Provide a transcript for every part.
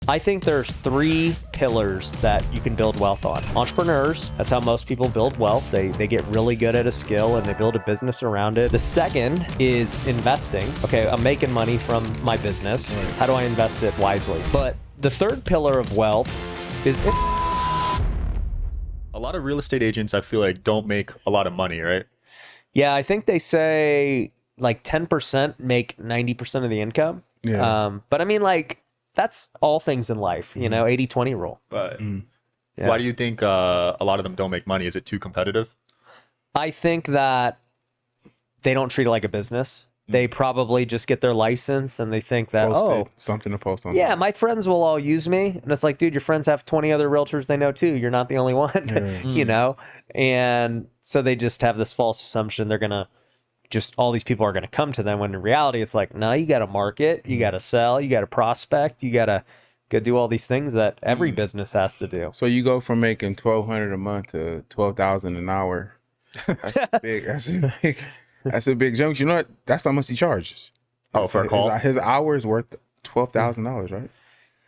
I think there's 3 pillars that you can build wealth on. Entrepreneurs, that's how most people build wealth. They get really good at a skill and they build a business around it. The second is investing. Okay, I'm making money from my business. How do I invest it wisely? But the third pillar of wealth is... A lot of real estate agents, I feel like, don't make a lot of money, right? Yeah, I think they say like 10% make 90% of the income. Yeah. But I mean, like, that's all things in life, you know, 80-20 rule. But Yeah. why do you think a lot of them don't make money? Is it too competitive? I think that they don't treat it like a business. They probably just get their license and they think that, Post it, something to post on. yeah, my friends will all use me. And it's like, dude, your friends have 20 other realtors they know too. You're not the only one, you know? And so they just have this false assumption they're going to just, all these people are going to come to them, when in reality, it's like, no, you got to market, you got to sell, you got to prospect, you got to go do all these things that every business has to do. So you go from making $1,200 a month to $12,000 an hour. That's big. That's a big jump. You know what? That's how much he charges. Oh, for a call? His hour is worth $12,000, right?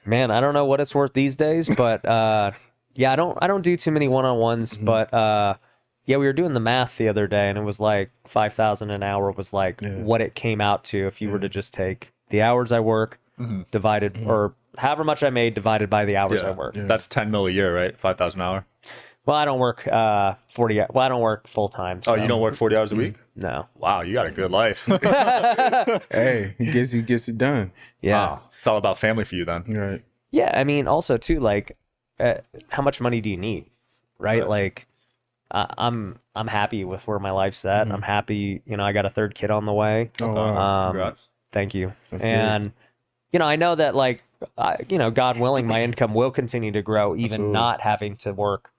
Man, I don't know what it's worth these days, but yeah, I don't do too many one-on-ones, but yeah, we were doing the math the other day and it was like 5,000 an hour was like what it came out to if you were to just take the hours I work divided or however much I made divided by the hours I work. That's 10 mil a year, right? 5,000 an hour. Well, I don't work 40. Well, I don't work full time. Oh, you don't work 40 hours a week? No. Wow, you got a good life. Hey, he gets it done. Yeah. Wow. It's all about family for you then. Right. Yeah, I mean, also too, like, how much money do you need, right? Like, I'm happy with where my life's at. I'm happy, you know, I got a 3rd kid on the way. Oh, wow. Congrats. Thank you. That's and you know, I know that, like, you know, God willing, my income will continue to grow, even not having to work,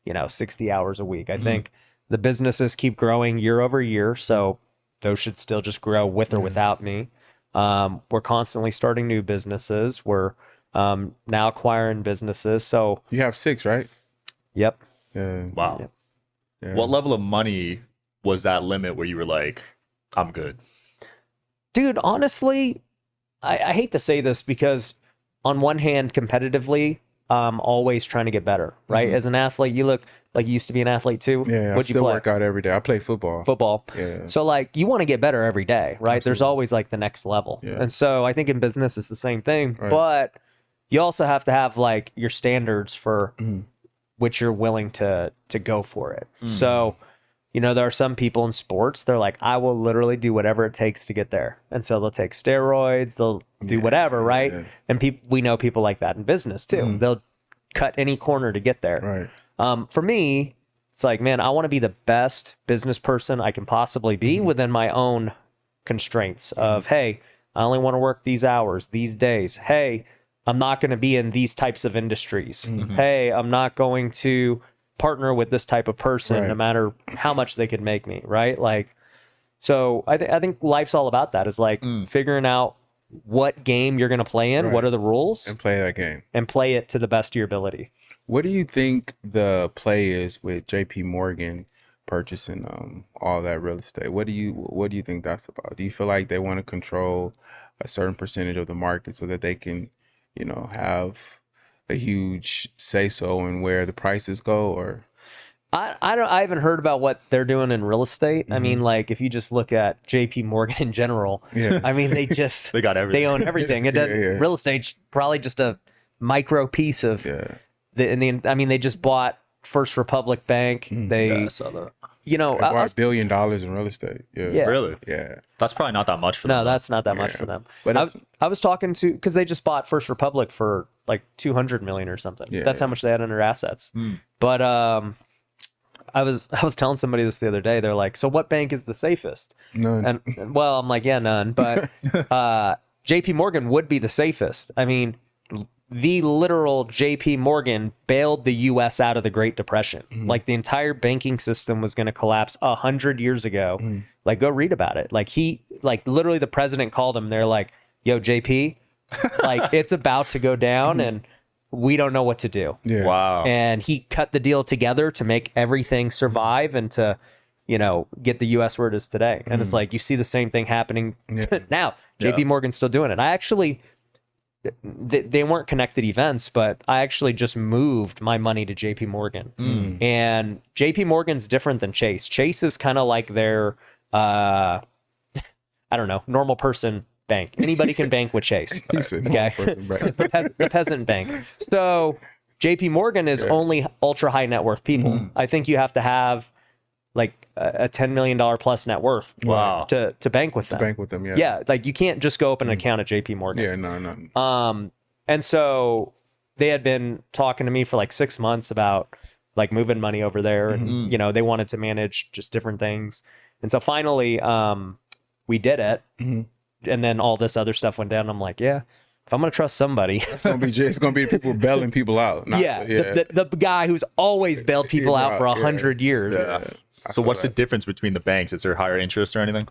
you know, 60 hours a week. I think the businesses keep growing year over year, so those should still just grow with or without me. We're constantly starting new businesses. We're now acquiring businesses. So You have 6, right? yep. Yeah. Wow. Yep. Yeah. What level of money was that limit where you were like, I'm good? Dude, honestly, I hate to say this because on one hand, competitively, I'm always trying to get better, right? As an athlete, you look like you used to be an athlete too. Yeah, What'd I you still play? work out every day. I play football. Football. Yeah. So like you want to get better every day, right? There's always like the next level. Yeah. And so I think in business it's the same thing, Right. but you also have to have like your standards for which you're willing to go for it. So, you know, there are some people in sports, they're like, I will literally do whatever it takes to get there. And so they'll take steroids, they'll do whatever, right? yeah. And we know people like that in business too. They'll cut any corner to get there. Right. For me, it's like, man, I want to be the best business person I can possibly be within my own constraints of, hey, I only want to work these hours, these days. Hey, I'm not going to be in these types of industries. Hey, I'm not going to partner with this type of person Right. no matter how much they could make me, right? Like, so I think life's all about that, is like figuring out what game you're going to play in, Right. what are the rules, And play that game. and play it to the best of your ability. What do you think the play is with JP Morgan purchasing all that real estate? What do you think that's about? Do you feel like they want to control a certain percentage of the market so that they can, you know, have a huge say so in where the prices go? Or I haven't heard about what they're doing in real estate. I mean, like if you just look at JP Morgan in general, Yeah. I mean, they just They got everything. they own everything. It doesn't, yeah. real estate's probably just a micro piece of yeah, I mean, they just bought First Republic Bank. They, Yeah, I saw that. you know, they bought $1 billion in real estate. Yeah, Yeah. Really? yeah. That's probably not that much for no, them. that's not that much Yeah. for them. But I was talking to, because they just bought First Republic for like 200 million or something. Yeah, That's how much they had under assets. But I was telling somebody this the other day. They're like, so what bank is the safest? None. And well, I'm like, yeah, none. But JP Morgan would be the safest. I mean, the literal JP Morgan bailed the US out of the Great Depression. Like the entire banking system was going to collapse 100 years ago. Like, go read about it. Like literally the president called him. They're like, yo, JP, like it's about to go down and we don't know what to do. Yeah. Wow. And he cut the deal together to make everything survive and to, you know, get the U.S. where it is today. And it's like, you see the same thing happening now. JP Morgan's still doing it. I actually, they weren't connected events, but I actually just moved my money to JP Morgan. And JP Morgan's different than Chase. Chase is kind of like their, I don't know, normal person bank. Anybody can bank with Chase. Okay. The peasant bank. So JP Morgan is only ultra high net worth people. I think you have to have like a $10 million plus net worth to bank with them. Bank with them, Yeah, like you can't just go open an account at JP Morgan. Yeah, no. And so they had been talking to me for like 6 months about like moving money over there, and you know, they wanted to manage just different things. And so finally, we did it, and then all this other stuff went down. I'm like, yeah, if I'm gonna trust somebody, it's gonna be people bailing people out. The guy who's always bailed people out for 100 years. Yeah. So what's the difference between the banks? Is there higher interest or anything?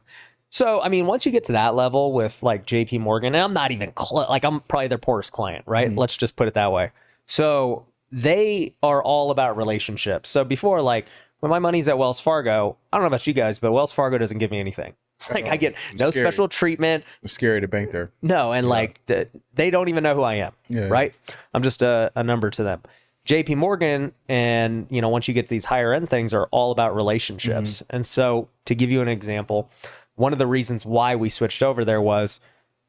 So, I mean, once you get to that level with like JP Morgan, and I'm not even like I'm probably their poorest client, right? Let's just put it that way. So they are all about relationships. So before, like when my money's at Wells Fargo, I don't know about you guys, but Wells Fargo doesn't give me anything. Like I get no special treatment. It's scary to bank there. No, and like they don't even know who I am, right? I'm just a number to them. JP Morgan, and you know, once you get to these higher end things, are all about relationships. And so to give you an example, one of the reasons why we switched over there was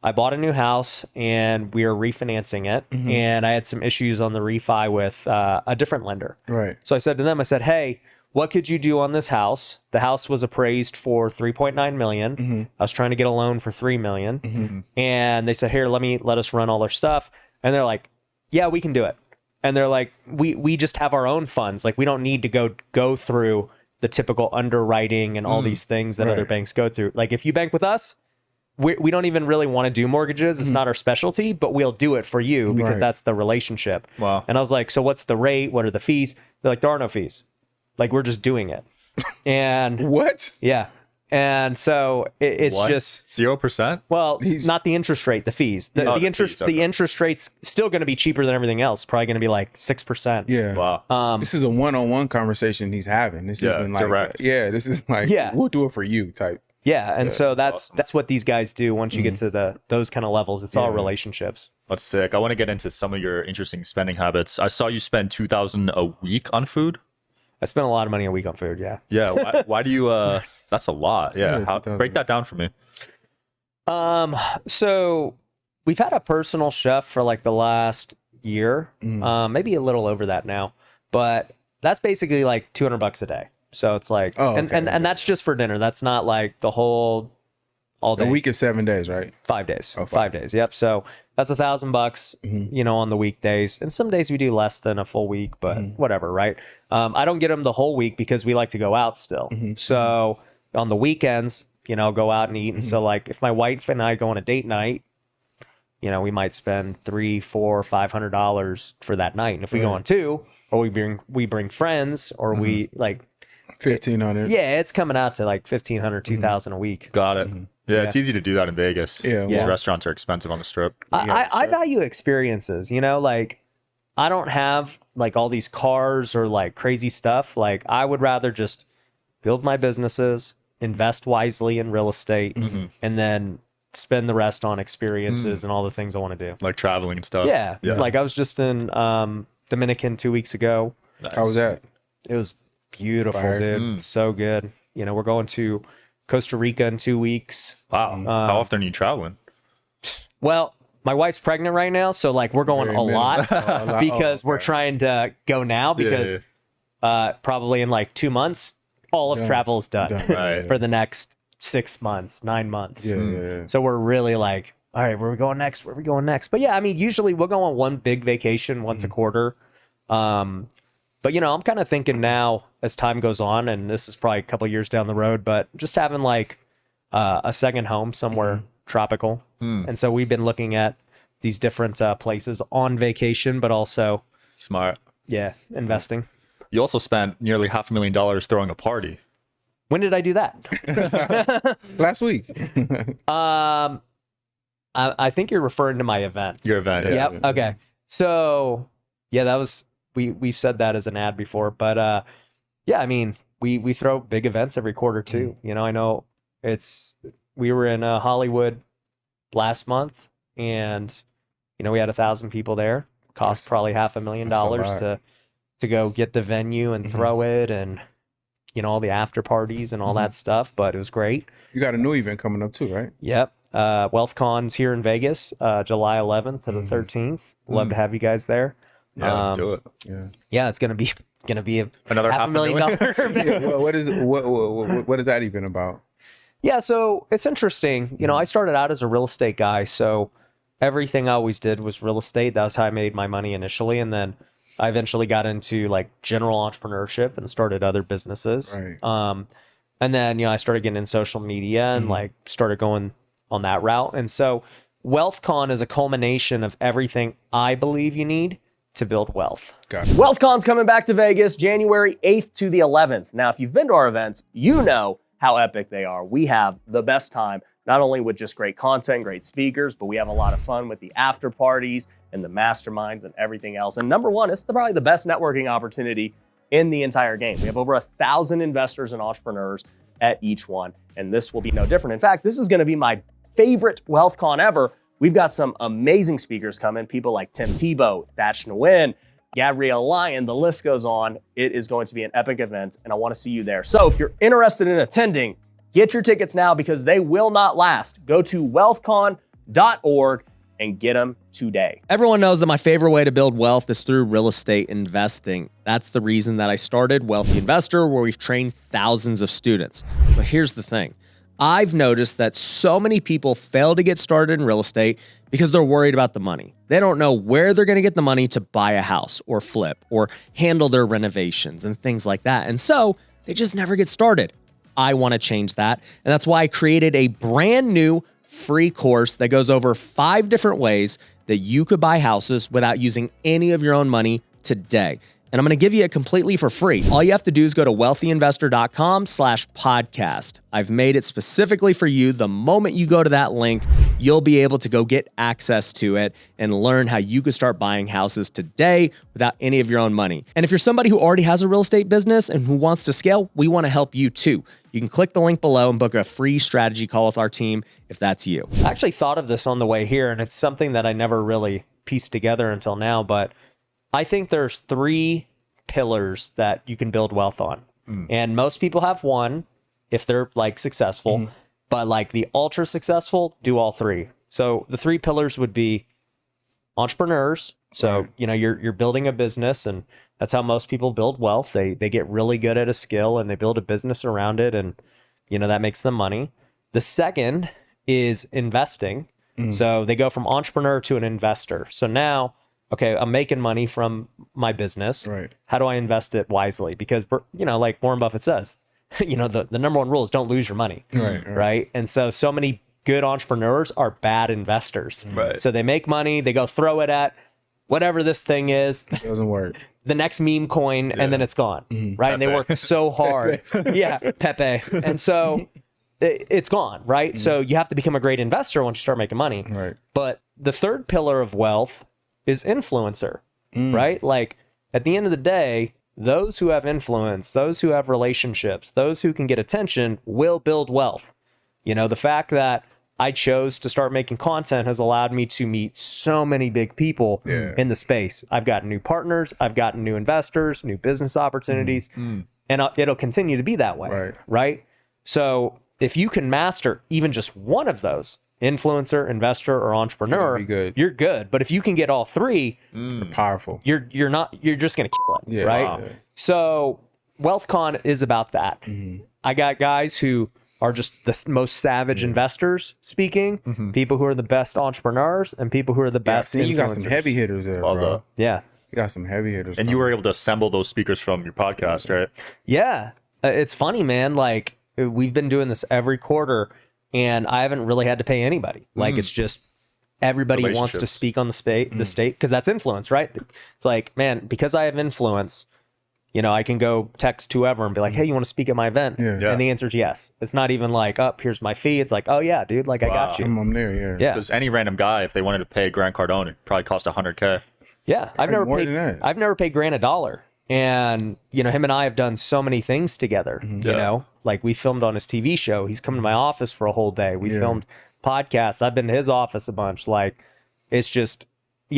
I bought a new house and we were refinancing it, and I had some issues on the refi with a different lender. Right. So I said to them, I said, hey, what could you do on this house? The house was appraised for 3.9 million. I was trying to get a loan for 3 million. And they said, here, let us run all our stuff. And they're like, yeah, we can do it. And they're like, we just have our own funds. Like we don't need to go through the typical underwriting and all these things that other banks go through. Like if you bank with us, we don't even really want to do mortgages. It's not our specialty, but we'll do it for you because that's the relationship. Wow. And I was like, so what's the rate? What are the fees? They're like, there are no fees. Like we're just doing it. And what? Yeah. And so it's just 0%. Well, not the interest rate, the fees. The interest rate's still going to be cheaper than everything else. Probably going to be like 6%. Yeah. Wow. This is a one-on-one conversation he's having. This isn't like direct. This is like we'll do it for you type. Yeah, and so that's what these guys do. Once you get to those kind of levels, it's all relationships. That's sick. I want to get into some of your interesting spending habits. I saw you spend $2,000 a week on food. I spend a lot of money a week on food. Yeah. Yeah. Why do you? That's a lot. Yeah. Break that down for me. So we've had a personal chef for like the last year, maybe a little over that now, but that's basically like $200 a day. So it's like, and that's just for dinner. That's not like the whole all day. A week is 7 days, right? 5 days. Oh, 5 days. Yep. So that's $1,000, you know, on the weekdays. And some days we do less than a full week, but whatever, right? I don't get them the whole week because we like to go out still. So on the weekends, you know, go out and eat. And so like if my wife and I go on a date night, you know, we might spend $300, $400, $500 for that night. And if we go on two, or we bring friends, or we like 1,500. Yeah, it's coming out to like 1,500, 2,000 a week. Got it. Yeah, it's easy to do that in Vegas. Yeah. These restaurants are expensive on the strip. I value experiences, you know, like I don't have like all these cars or like crazy stuff. Like I would rather just build my businesses, invest wisely in real estate, and then spend the rest on experiences and all the things I want to do. Like traveling and stuff. Yeah. Like I was just in Dominican 2 weeks ago. Nice. How was that? It was beautiful, dude. So good. You know, we're going to Costa Rica in 2 weeks. Wow. How often are you traveling? Well, my wife's pregnant right now, so like we're going a lot because we're trying to go now because probably in like 2 months, all of travel is done for the next 6 months, 9 months. So we're really like, all right, where are we going next? Where are we going next? But yeah, I mean, usually we'll go on one big vacation once a quarter. But, you know, I'm kind of thinking now as time goes on, and this is probably a couple years down the road, but just having like a second home somewhere tropical. And so we've been looking at these different places on vacation, but also Smart. investing. You also spent nearly $500,000 throwing a party. When did I do that? Last week. I think you're referring to my event. Your event. Yep. Okay. So yeah, that was we've said that as an ad before, but yeah, I mean we throw big events every quarter too. You know, I know we were in Hollywood last month, and we had 1,000 people there. Cost probably $500,000 to go get the venue and throw it, and all the after parties and all that stuff. But it was great. You got a new event coming up too, right? Yep. WealthCon's here in Vegas, July 11th to the 13th. Love to have you guys there. Yeah, let's do it. Yeah, it's gonna be Another $500,000. Yeah, well, what is that even about? Yeah, so it's interesting. I started out as a real estate guy, so everything I always did was real estate. That was how I made my money initially, and then I eventually got into like general entrepreneurship and started other businesses. Right. And then I started getting in social media and like started going on that route. And so WealthCon is a culmination of everything I believe you need to build wealth. Got it. WealthCon's coming back to Vegas January 8th to the 11th. Now, if you've been to our events, you know how epic they are. We have the best time, not only with just great content, great speakers, but we have a lot of fun with the after parties and the masterminds and everything else. And number one, it's probably the best networking opportunity in the entire game. We have over 1,000 investors and entrepreneurs at each one, and this will be no different. In fact, this is gonna be my favorite WealthCon ever. We've got some amazing speakers coming, people like Tim Tebow, Thach Nguyen, Gabrielle Lyon, the list goes on. It is going to be an epic event, and I want to see you there. So if you're interested in attending, get your tickets now because they will not last. Go to wealthcon.org and get them today. Everyone knows that my favorite way to build wealth is through real estate investing. That's the reason that I started Wealthy Investor, where we've trained thousands of students. But here's the thing. I've noticed that so many people fail to get started in real estate because they're worried about the money. They don't know where they're going to get the money to buy a house or flip or handle their renovations and things like that. And so they just never get started. I want to change that. And that's why I created a brand new free course that goes over 5 different ways that you could buy houses without using any of your own money today. And I'm going to give you it completely for free. All you have to do is go to wealthyinvestor.com/podcast. I've made it specifically for you. The moment you go to that link, you'll be able to go get access to it and learn how you could start buying houses today without any of your own money. And if you're somebody who already has a real estate business and who wants to scale, we want to help you too. You can click the link below and book a free strategy call with our team if that's you. I actually thought of this on the way here, and it's something that I never really pieced together until now, but I think there's 3 pillars that you can build wealth on. And most people have one if they're like successful, but like the ultra successful do all 3. So the 3 pillars would be entrepreneurs. So, you're building a business, and that's how most people build wealth. They get really good at a skill and they build a business around it, and that makes them money. The second is investing. So they go from entrepreneur to an investor. So now, okay, I'm making money from my business. Right. How do I invest it wisely? Because, like Warren Buffett says, the number one rule is don't lose your money. Right. And so many good entrepreneurs are bad investors. Right. So they make money, they go throw it at whatever this thing is. It doesn't work. The next meme coin, and then it's gone. Right. Pepe. And they work so hard. Yeah. Pepe. And so it's gone. Right. So you have to become a great investor once you start making money. Right. But the third pillar of wealth is influencer, right? Like at the end of the day, those who have influence, those who have relationships, those who can get attention will build wealth. The fact that I chose to start making content has allowed me to meet so many big people in the space. I've gotten new partners, I've gotten new investors, new business opportunities, and it'll continue to be that way, right? So if you can master even just one of those, influencer, investor, or entrepreneur, you're good. But if you can get all 3, You're powerful. you're just gonna kill it, Yeah, right? wow. So WealthCon is about that. I got guys who are just the most savage investors speaking, people who are the best entrepreneurs, and people who are the best influencers. You got some heavy hitters there, Love bro. that. Yeah. You got some heavy hitters. And you were able to assemble those speakers from your podcast, right? Yeah. It's funny, man. Like we've been doing this every quarter, and I haven't really had to pay anybody. Like it's just everybody wants to speak on the state, because that's influence, right? It's like, man, because I have influence, I can go text whoever and be like, hey, you want to speak at my event? Yeah. And the answer is yes. It's not even like, oh, here's my fee. It's like, oh yeah, dude, like I got you. I'm there, yeah. Yeah. Because any random guy, if they wanted to pay Grant Cardone, it probably cost $100K. Yeah. I've never more paid, than that. I've never paid Grant $1. And, him and I have done so many things together, like we filmed on his TV show. He's come to my office for a whole day. We filmed podcasts. I've been to his office a bunch. Like, it's just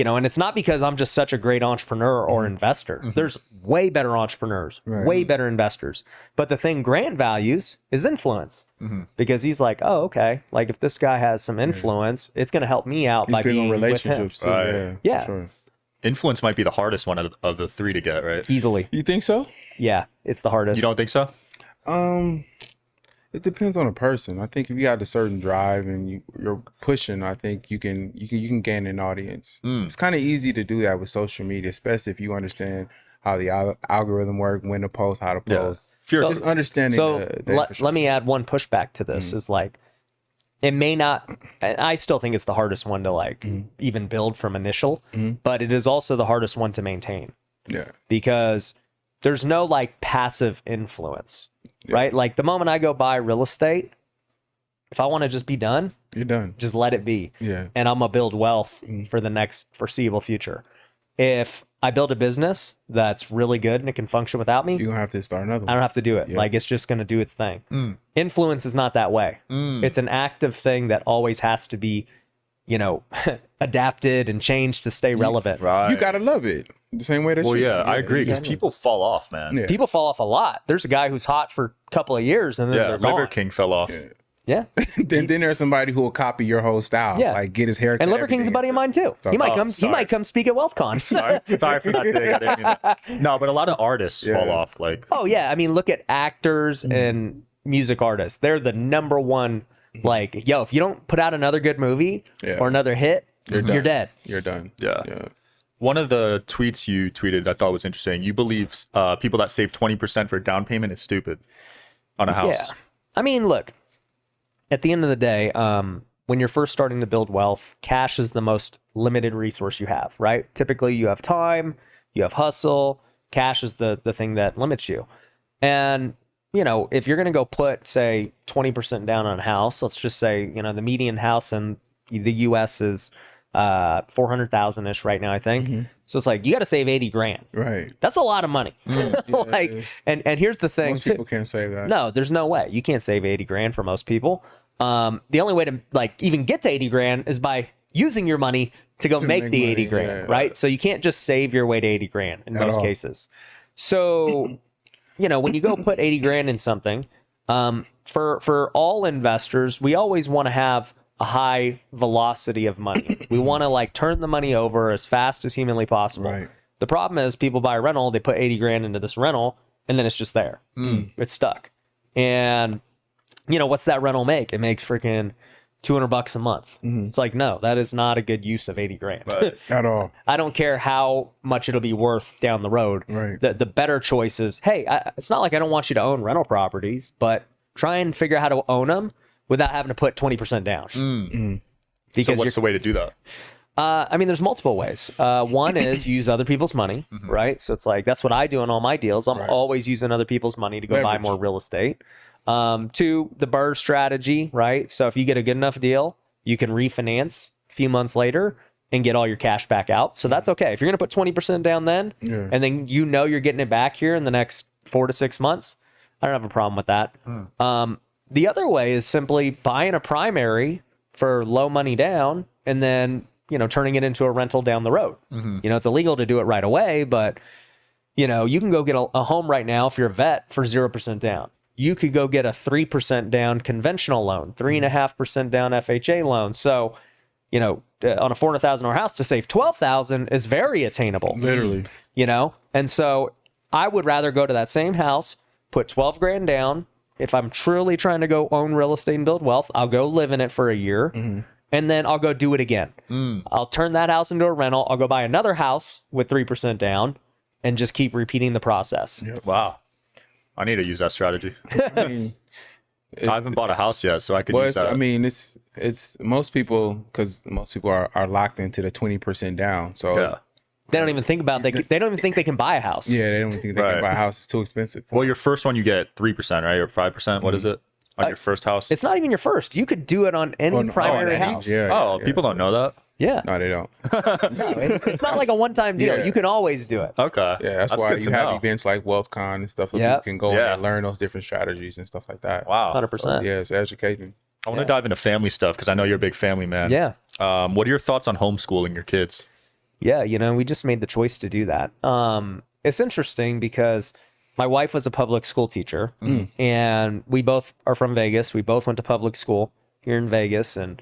and it's not because I'm just such a great entrepreneur or investor. There's way better entrepreneurs, way better investors. But the thing Grant values is influence, because he's like, oh, okay, like if this guy has some influence, it's going to help me out by being with him. Relationships too. Right. Yeah. Sure. Influence might be the hardest one of the three to get, right? Easily. You think so? Yeah, it's the hardest. You don't think so? It depends on a person. I think if you got a certain drive and you're pushing, I think you can gain an audience. It's kind of easy to do that with social media, especially if you understand how the algorithm work, when to post, how to post. If you're Just understanding. So the let me add one pushback to this is like, it may not, I still think it's the hardest one to like even build from initial, but it is also the hardest one to maintain, yeah. because there's no like passive influence, right? Like the moment I go buy real estate, if I want to just be done, You're done. just let it be. Yeah. And I'm going to build wealth for the next foreseeable future. If I build a business that's really good and it can function without me, You're gonna have to start another I one. don't have to do it. Yeah. Like it's just going to do its thing. Influence is not that way. It's an active thing that always has to be, adapted and changed to stay relevant. right. You gotta love it the same way that Well, you. yeah, I agree because people fall off, man. Yeah. People fall off a lot. There's a guy who's hot for a couple of years and then Yeah, they're Liver gone. King fell off. Yeah. then there's somebody who will copy your whole style. Yeah. Like get his haircut. And Liver King's a buddy of mine too. He might come. He sorry. might come speak at WealthCon. Sorry for that dig. I didn't mean that. No, but a lot of artists fall off. Like, Oh yeah, I mean, look at actors and music artists. They're the number one. Like, yo, if you don't put out another good movie Yeah. or another hit, you're done. dead. You're done. Yeah. One of the tweets you tweeted I thought was interesting. You believe people that save 20% for down payment is stupid on a house. Yeah. I mean, look. At the end of the day, when you're first starting to build wealth, cash is the most limited resource you have, right? Typically, you have time, you have hustle. Cash is the thing that limits you. And, if you're going to go put, say, 20% down on a house, let's just say, the median house in the U.S. is 400,000-ish right now, I think. So it's like, you got to save 80 grand. Right. That's a lot of money. Like, it is. and here's the thing, Most too. people can't say that. No, there's no way. You can't save 80 grand for most people. The only way to like even get to 80 grand is by using your money to go make make the money, 80 grand, yeah. right? So you can't just save your way to 80 grand in most all. cases. So, when you go put 80 grand in something, for all investors, we always want to have a high velocity of money. We want to like turn the money over as fast as humanly possible. Right. The problem is people buy a rental, they put 80 grand into this rental, and then it's just there. It's stuck. And what's that rental make? It makes freaking $200 a month. It's like, no, that is not a good use of 80 grand. At all. I don't care how much it'll be worth down the road. Right. The better choice is, hey, it's not like I don't want you to own rental properties, but try and figure out how to own them without having to put 20% down. So Because what's the way to do that? I mean, there's multiple ways. One is use other people's money, right? So it's like, that's what I do in all my deals. I'm always using other people's money to go buy Leverage. more real estate. Two, the BRRRR strategy, right? So if you get a good enough deal, you can refinance a few months later and get all your cash back out. So that's okay. If you're going to put 20% down then, and then you're getting it back here in the next 4 to 6 months, I don't have a problem with that. The other way is simply buying a primary for low money down and then, turning it into a rental down the road. It's illegal to do it right away, but, you can go get a home right now if you're a vet for 0% down. You could go get a 3% down conventional loan, 3.5% down FHA loan. So, on a $400,000 house to save $12,000 is very attainable. Literally. And so I would rather go to that same house, put 12 grand down. If I'm truly trying to go own real estate and build wealth, I'll go live in it for a year and then I'll go do it again. I'll turn that house into a rental. I'll go buy another house with 3% down and just keep repeating the process. Wow. I need to use that strategy. I mean, I haven't bought a house yet, so I could use that. I mean, it's most people, because most people are locked into the 20% down. So Yeah. They don't even think about they don't even think they can buy a house. yeah, they don't think they Right. can buy a house. It's too expensive. Well, your first one you get 3%, right? Or 5%. What is it on your first house? It's not even your first. You could do it on any On primary any. house. Yeah. Oh, people don't know that. Yeah. No, they don't. It's not like a one-time deal. Yeah. You can always do it. Okay. Yeah, that's why good you to have know. events like WealthCon and stuff so Yeah. people can go Yeah. and learn those different strategies and stuff like that. Wow. 100%. Yeah, it's educating. I want to dive into family stuff because I know you're a big family man. Yeah. What are your thoughts on homeschooling your kids? Yeah, we just made the choice to do that. It's interesting because my wife was a public school teacher, and we both are from Vegas. We both went to public school here in Vegas, and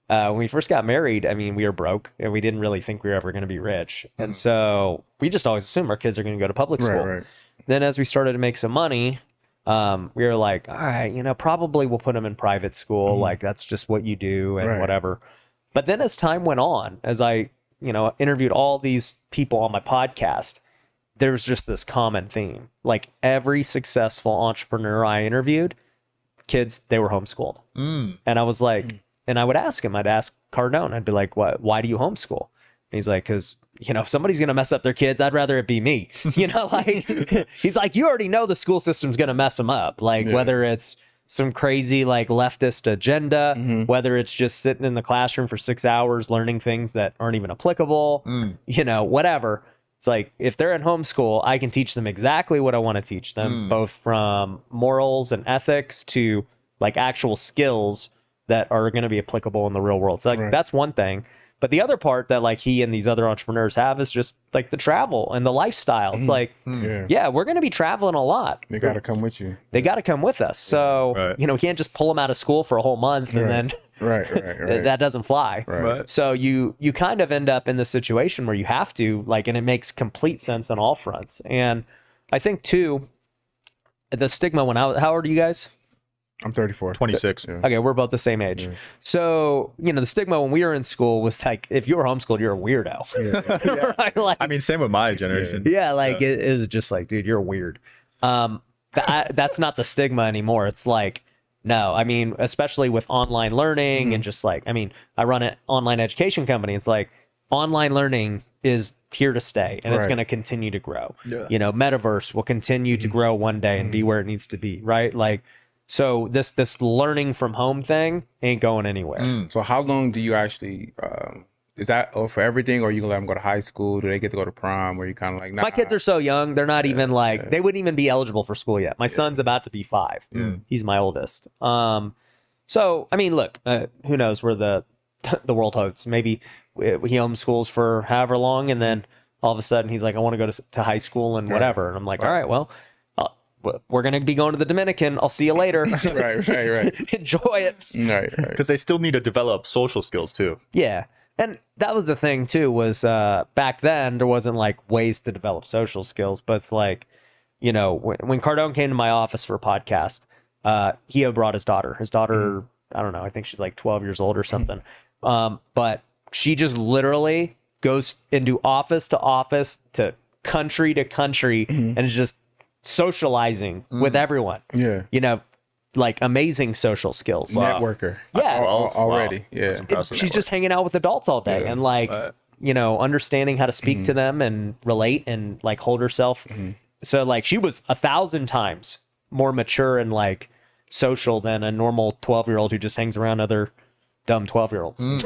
when we first got married, I mean, we were broke, and we didn't really think we were ever going to be rich, and so we just always assumed our kids are going to go to public school. Right. Then, as we started to make some money, we were like, all right, probably we'll put them in private school, like that's just what you do, and whatever. But then, as time went on, as I interviewed all these people on my podcast, there was just this common theme. Like every successful entrepreneur I interviewed, kids, they were homeschooled. And I was like, and I would ask him, I'd ask Cardone, I'd be like, why do you homeschool? And he's like, because, if somebody's going to mess up their kids, I'd rather it be me. He's like, you already know the school system's going to mess them up. Like whether it's some crazy like leftist agenda, whether it's just sitting in the classroom for 6 hours learning things that aren't even applicable, whatever. It's like, if they're in homeschool, I can teach them exactly what I want to teach them, both from morals and ethics to like actual skills that are going to be applicable in the real world. So like, that's one thing. But the other part that like he and these other entrepreneurs have is just like the travel and the lifestyle. It's like, yeah, we're going to be traveling a lot. They got to come with you. They got to come with us. So, we can't just pull them out of school for a whole month and then that doesn't fly. Right. So you kind of end up in this situation where you have to and it makes complete sense on all fronts. And I think too, the stigma how old are you guys? I'm 34. 26. Yeah. Okay, we're both the same age. Yeah. So, the stigma when we were in school was like, if you were homeschooled, you're a weirdo. Right? Like, I mean, same with my generation. Yeah, it was just like, dude, you're weird. That's not the stigma anymore. It's like, no, I mean, especially with online learning and just like, I mean, I run an online education company. It's like online learning is here to stay and it's going to continue to grow. Yeah. Metaverse will continue to grow one day and be where it needs to be, right? Like, so this learning from home thing ain't going anywhere. So how long do you actually, is that for everything, or you can let them go to high school? Do they get to go to prom, or you kind of like, nah? My kids are so young, they're not even they wouldn't even be eligible for school yet. My son's about to be 5. He's my oldest. So, I mean, look, who knows where the world hosts. Maybe he homeschools for however long, and then all of a sudden he's like, I want to go to high school and whatever. And I'm like, all right, well, we're going to be going to the Dominican. I'll see you later. Right. Enjoy it. Right. Because they still need to develop social skills too. Yeah. And that was the thing too, was back then there wasn't like ways to develop social skills, but it's like, when Cardone came to my office for a podcast, he had brought his daughter. His daughter, I don't know, I think she's like 12 years old or something. But she just literally goes into office to country to country and is just socializing with everyone. Yeah. Like amazing social skills. Networker. Yeah. Already. Wow. Yeah. She's just hanging out with adults all day and understanding how to speak to them and relate and like hold herself. So like she was 1,000 times more mature and like social than a normal 12-year-old who just hangs around other dumb 12-year-olds.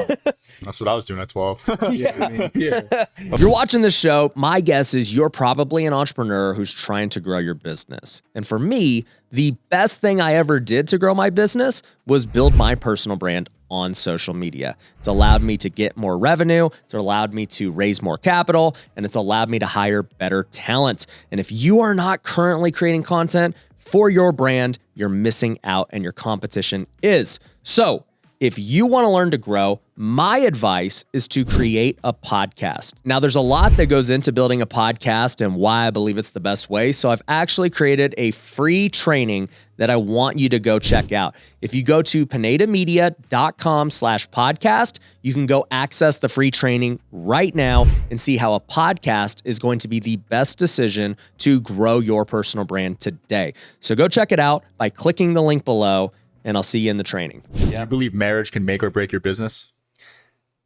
That's what I was doing at 12. If you're watching this show, my guess is you're probably an entrepreneur who's trying to grow your business. And for me, the best thing I ever did to grow my business was build my personal brand on social media. It's allowed me to get more revenue, it's allowed me to raise more capital, and it's allowed me to hire better talent. And if you are not currently creating content for your brand, you're missing out and your competition is. So, if you want to learn to grow, my advice is to create a podcast. Now, there's a lot that goes into building a podcast and why I believe it's the best way. So I've actually created a free training that I want you to go check out. If you go to pinedamedia.com/podcast, you can go access the free training right now and see how a podcast is going to be the best decision to grow your personal brand today. So go check it out by clicking the link below, and I'll see you in the training. Do you believe marriage can make or break your business?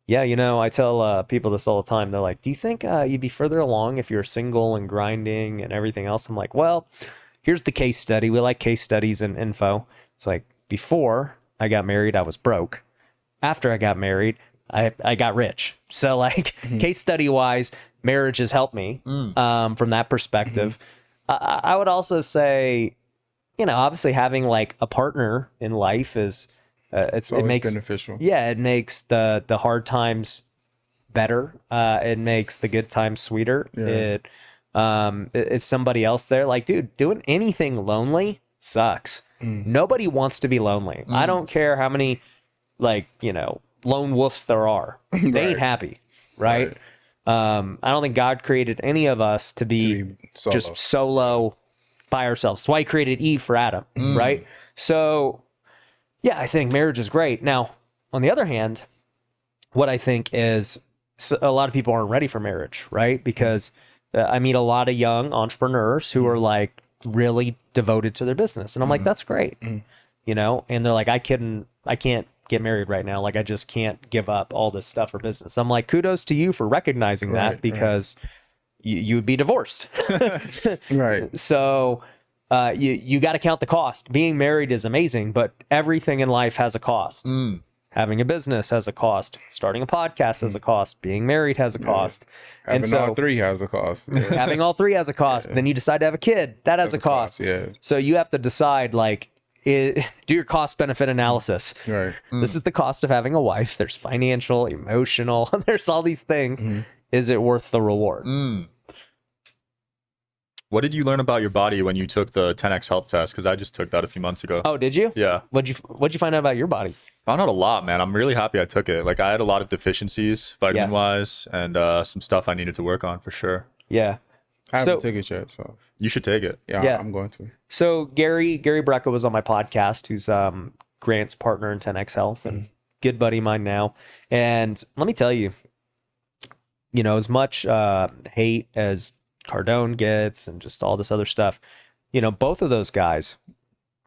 Yeah, I tell people this all the time. They're like, do you think you'd be further along if you're single and grinding and everything else? I'm like, well, here's the case study. We like case studies and info. It's like, before I got married, I was broke. After I got married, I got rich. So like case study wise, marriage has helped me from that perspective. I would also say, obviously having like a partner in life is, it makes beneficial. Yeah, it makes the hard times better. It makes the good times sweeter. It's somebody else there. Like, dude, doing anything lonely sucks. Nobody wants to be lonely. I don't care how many, like, you know, lone wolves there are. They ain't happy, right? I don't think God created any of us to be just solo by ourselves. That's why he created Eve for Adam, right? So, yeah, I think marriage is great. Now, on the other hand, what I think is a lot of people aren't ready for marriage, right? Because I meet a lot of young entrepreneurs who are like really devoted to their business. And I'm like, that's great. You know, and they're like, I can't get married right now. Like, I just can't give up all this stuff for business. I'm like, kudos to you for recognizing that, because you would be divorced. Right. So you got to count the cost. Being married is amazing, but everything in life has a cost. Having a business has a cost. Starting a podcast has a cost. Being married has a cost. Having all three has a cost. Having all three has a cost. Then you decide to have a kid. That has a cost. Yeah. So you have to decide, like, do your cost benefit analysis. Right. This is the cost of having a wife. There's financial, emotional, there's all these things. Is it worth the reward? What did you learn about your body when you took the 10x health test? Because I just took that a few months ago. Oh, did you? Yeah. What'd you find out about your body? Found out a lot, man. I'm really happy I took it. Like, I had a lot of deficiencies, vitamin wise, and some stuff I needed to work on for sure. Yeah. I haven't taken it yet, so You should take it. yeah, I'm going to. So Gary Brecka was on my podcast, who's Grant's partner in 10x Health and good buddy of mine now. And let me tell you, you know, as much hate as Cardone gets and just all this other stuff, you know, both of those guys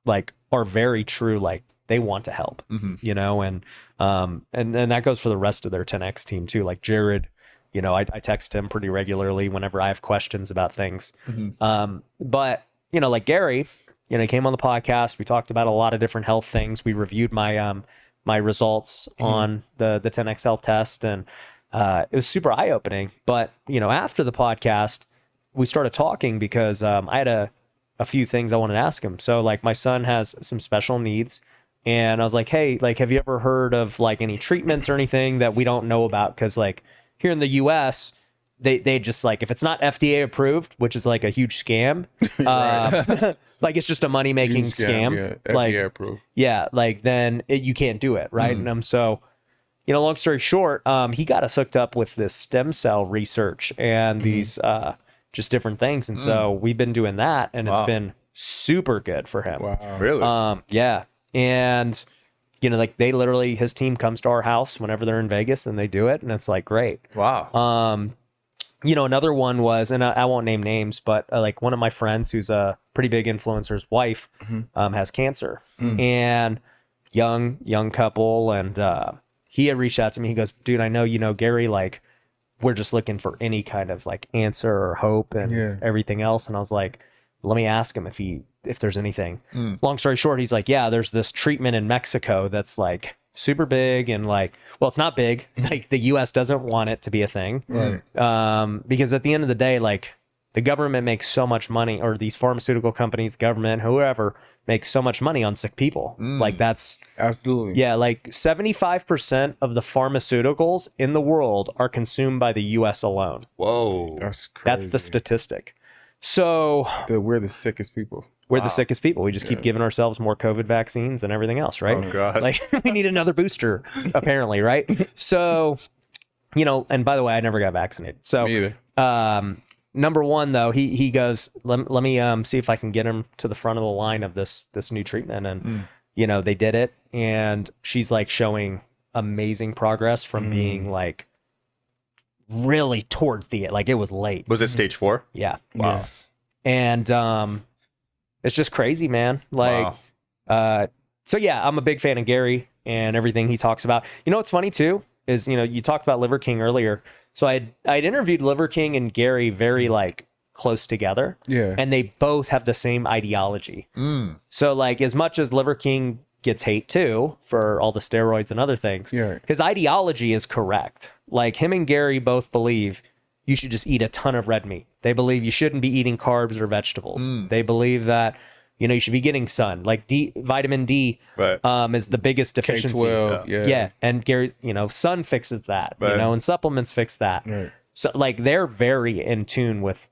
like are very true. Like, they want to help, you know, and that goes for the rest of their 10x team too. Like Jared, you know, I text him pretty regularly whenever I have questions about things. But, you know, like Gary, you know, he came on the podcast. We talked about a lot of different health things. We reviewed my my results on the 10x health test, and it was super eye opening. But, you know, after the podcast, we started talking because I had a few things I wanted to ask him. So, like, my son has some special needs, and I was like, hey, like, have you ever heard of like any treatments or anything that we don't know about? Because, like, here in the US, they just, like, if it's not FDA approved, which is like a huge scam, like, it's just a money making scam. Yeah, like, FDA approved. Yeah, like, then you can't do it, right? And so, you know, long story short, he got us hooked up with this stem cell research and these just different things, and so we've been doing that, and it's been super good for him. Wow. Really? Yeah, and you know, like, they literally, his team comes to our house whenever they're in Vegas, and they do it, and it's like great. Wow. You know, another one was, and I won't name names, but like, one of my friends who's a pretty big influencer's wife has cancer, and young couple, and he had reached out to me. He goes, dude, I know you know Gary, like, we're just looking for any kind of like answer or hope and everything else. And I was like, let me ask him if there's anything. Long story short, he's like, yeah, there's this treatment in Mexico that's like super big, and like, well, it's not big. Like, the US doesn't want it to be a thing. Right. Because at the end of the day, like, the government makes so much money, or these pharmaceutical companies, government, whoever, makes so much money on sick people. Like, that's Absolutely. yeah, like 75% of the pharmaceuticals in the world are consumed by the US alone. Whoa. That's crazy. That's the statistic. So We're the sickest people. we're the sickest people. We just keep giving ourselves more COVID vaccines and everything else, right? Oh, God. Like, we need another booster, apparently, right? So, you know, and by the way, I never got vaccinated. So, Me either. number one, though, he goes, let me see if I can get him to the front of the line of this new treatment. And, you know, they did it. And she's like showing amazing progress from being like really towards the, like, it was late. Was it stage 4? Yeah. Wow. And it's just crazy, man. Like, so yeah, I'm a big fan of Gary and everything he talks about. You know what's funny too is, you know, you talked about Liver King earlier. So I'd interviewed Liver King and Gary very like close together. Yeah. And they both have the same ideology. So like, as much as Liver King gets hate too for all the steroids and other things, his ideology is correct. Like, him and Gary both believe you should just eat a ton of red meat. They believe you shouldn't be eating carbs or vegetables. They believe that, You should be getting sun. Like vitamin D Right. is the biggest deficiency. K12, yeah. And Gary, sun fixes that, Right. and supplements fix that. Right. So like they're very in tune with,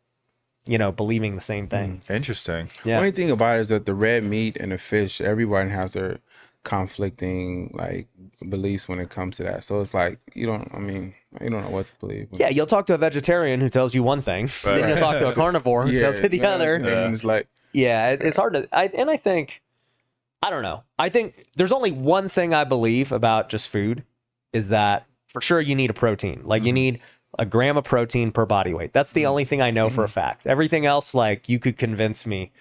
believing the same thing. Interesting. Yeah. Only thing about it is that the red meat and the fish, everyone has their conflicting like beliefs when it comes to that. So it's like you don't know what to believe. Yeah, you'll talk to a vegetarian who tells you one thing, then you'll talk to a carnivore who tells you the other. And it's like It's hard to. I think, I don't know. I think there's only one thing I believe about just food is that for sure you need a protein. Like you need a gram of protein per body weight. That's the only thing I know for a fact. Everything else, like you could convince me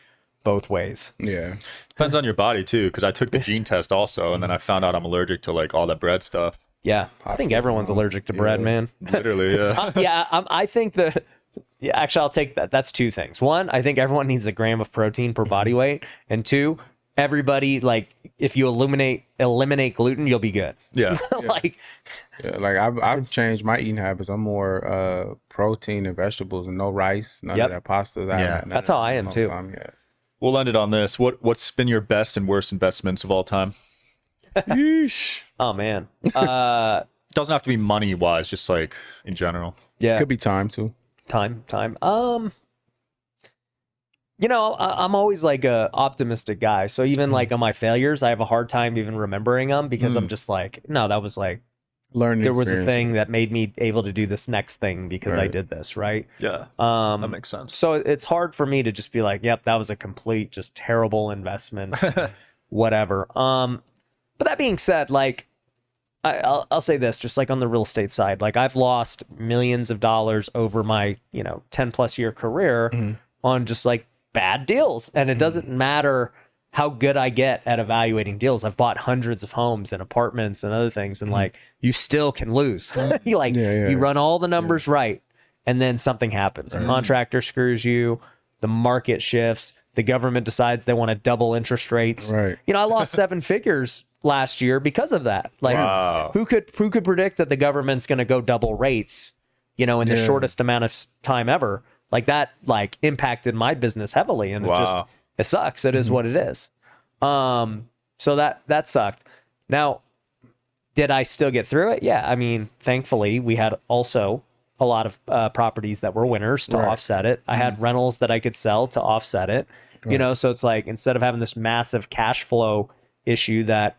both ways. yeah. Depends on your body too, because I took the gene test also, and then I found out I'm allergic to like all that bread stuff. Yeah, I think everyone's allergic to bread, man. Literally, yeah. I think actually, I'll take that. That's two things. One, I think everyone needs a gram of protein per body weight, and two, everybody, like if you eliminate gluten, you'll be good. Yeah. Like Yeah, like I've changed my eating habits. I'm more protein and vegetables and no rice, none Yep. of that pasta. Yeah. That's how I am too. Yeah. We'll end it on this. What's been your best and worst investments of all time? Oh man. Doesn't have to be money wise, just like in general. Yeah. Could be time too. Time. I'm always like a optimistic guy. So even like on my failures, I have a hard time even remembering them because I'm just like, no, that was like, Learning. there was a experience. thing that made me able to do this next thing because I Right. did this, right? Yeah. That makes sense. So it's hard for me to just be like, yep, that was a complete, just terrible investment, whatever. But that being said, like, I'll say this, just like on the real estate side, like I've lost millions of dollars over my, 10 plus year career on just like bad deals. And it doesn't matter how good I get at evaluating deals. I've bought hundreds of homes and apartments and other things. And like, you still can lose. You run all the numbers right. And then something happens. A contractor screws you. The market shifts. The government decides they want to double interest rates. Right. I lost 7 figures last year because of that. Like, Wow. who could predict that the government's going to go double rates, in the shortest amount of time ever? Like that, like impacted my business heavily, and it sucks. It is what it is. So that sucked. Now, did I still get through it? Yeah. I mean, thankfully, we had also a lot of properties that were winners to offset it. I had rentals that I could sell to offset it. So it's like instead of having this massive cash flow issue that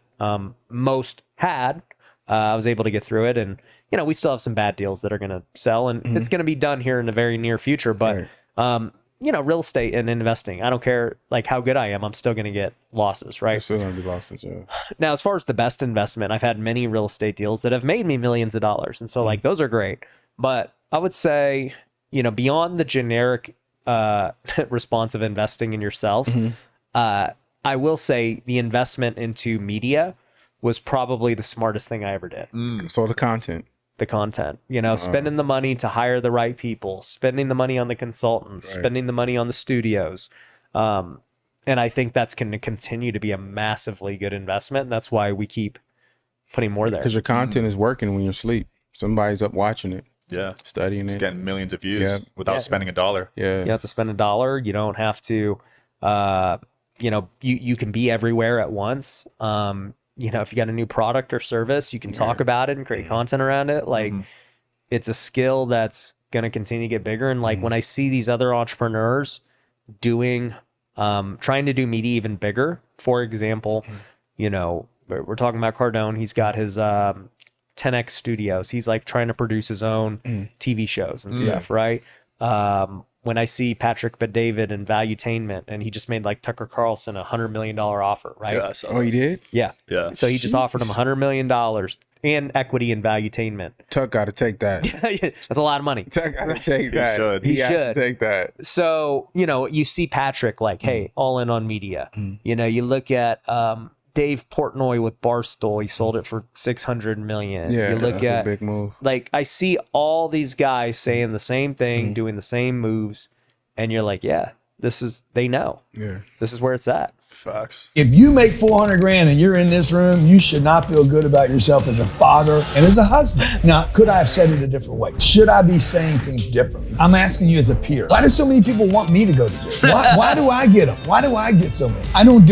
most had, I was able to get through it. And, we still have some bad deals that are going to sell, and it's going to be done here in the very near future. But, real estate and investing, I don't care like how good I am, I'm still going to get losses, right? There's still gonna be losses. Yeah. Now, as far as the best investment, I've had many real estate deals that have made me millions of dollars. And so like those are great. But I would say, beyond the generic response of investing in yourself, I will say the investment into media was probably the smartest thing I ever did. So the content. The content, spending the money to hire the right people, spending the money on the consultants, spending the money on the studios. And I think that's going to continue to be a massively good investment. And that's why we keep putting more there. Because your content is working when you're asleep. Somebody's up watching it, Yeah. studying It's it. getting millions of views without spending $1. Yeah. You have to spend $1. You don't have to, you can be everywhere at once. If you got a new product or service, you can talk about it and create content around it. Like it's a skill that's going to continue to get bigger. And like when I see these other entrepreneurs doing, trying to do media even bigger, for example, we're talking about Cardone. He's got his 10X studios. He's like trying to produce his own TV shows and stuff, right? When I see Patrick Bet-David and Valuetainment, and he just made like Tucker Carlson $100 million offer, right? Yeah. So, Oh, you did? Yeah. Yeah. So he just offered him $100 million and equity in Valuetainment. Tuck got to take that. That's a lot of money. Tuck got to take that. should. He He has should. to take that. So, you see Patrick like, hey, all in on media. You look at Dave Portnoy with Barstool. He sold it for $600 million. Yeah, you look that's at a big move. like I see all these guys saying the same thing, doing the same moves, and you're like, yeah, they know. Yeah. This is where it's at. Facts. If you make 400 grand and you're in this room, you should not feel good about yourself as a father and as a husband. Now, could I have said it a different way? Should I be saying things differently? I'm asking you as a peer. Why do so many people want me to go to jail? Why do I get them? Why do I get so many? I don't do